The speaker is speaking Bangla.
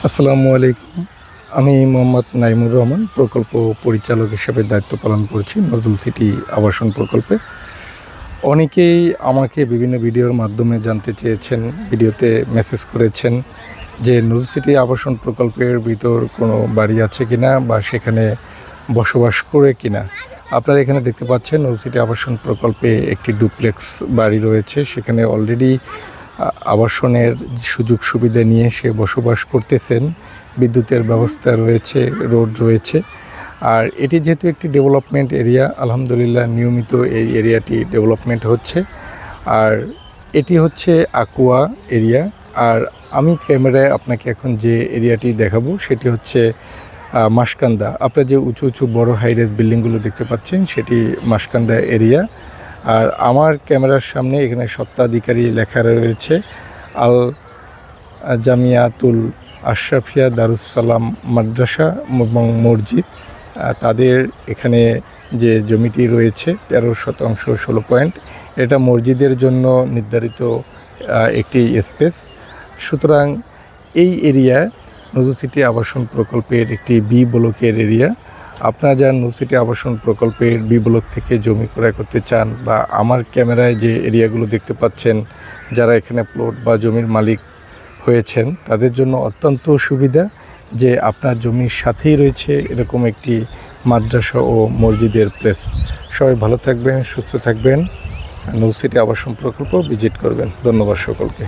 আসসালামু আলাইকুম। আমি মোহাম্মদ নাইমুর রহমান, প্রকল্প পরিচালক হিসেবে দায়িত্ব পালন করছি নজরুল সিটি আবাসন প্রকল্পে। অনেকেই আমাকে বিভিন্ন ভিডিওর মাধ্যমে জানতে চেয়েছেন, ভিডিওতে মেসেজ করেছেন যে নজরুল সিটি আবাসন প্রকল্পের ভিতর কোনো বাড়ি আছে কিনা বা সেখানে বসবাস করে কিনা। আপনারা এখানে দেখতে পাচ্ছেন নজরুল সিটি আবাসন প্রকল্পে একটি ডুপ্লেক্স বাড়ি রয়েছে। সেখানে অলরেডি আবাসনের সুযোগ সুবিধা নিয়ে সে বসবাস করতেছেন। বিদ্যুতের ব্যবস্থা রয়েছে, রোড রয়েছে। আর এটি যেহেতু একটি ডেভেলপমেন্ট এরিয়া, আলহামদুলিল্লাহ নিয়মিত এই এরিয়াটি ডেভেলপমেন্ট হচ্ছে। আর এটি হচ্ছে আকুয়া এরিয়া। আর আমি ক্যামেরায় আপনাকে এখন যে এরিয়াটি দেখাবো সেটি হচ্ছে মাসকান্দা। আপনারা যে উঁচু উঁচু বড় হাইরেজ বিল্ডিংগুলো দেখতে পাচ্ছেন সেটি মাসকান্দা এরিয়া। আর আমার ক্যামেরার সামনে এখানে স্বত্বাধিকারী লেখা রয়েছে আল জামিয়াতুল আশরাফিয়া দারুস সালাম মাদ্রাসা এবং মসজিদ। তাদের এখানে যে জমিটি রয়েছে 13% 16 পয়েন্ট, এটা মসজিদের জন্য নির্ধারিত একটি স্পেস। সুতরাং এই এরিয়া নজরুল সিটি আবাসন প্রকল্পের একটি বি ব্লকের এরিয়া। আপনারা যারা নজরুল সিটি আবাসন প্রকল্পের বি ব্লক থেকে জমি ক্রয় করতে চান বা আমার ক্যামেরায় যে এরিয়াগুলো দেখতে পাচ্ছেন, যারা এখানে প্লট বা জমির মালিক হয়েছেন তাদের জন্য অত্যন্ত সুবিধা যে আপনার জমির সাথেই রয়েছে এরকম একটি মাদ্রাসা ও মসজিদের প্লেস। সবাই ভালো থাকবেন, সুস্থ থাকবেন। নজরুল সিটি আবাসন প্রকল্প ভিজিট করবেন। ধন্যবাদ সকলকে।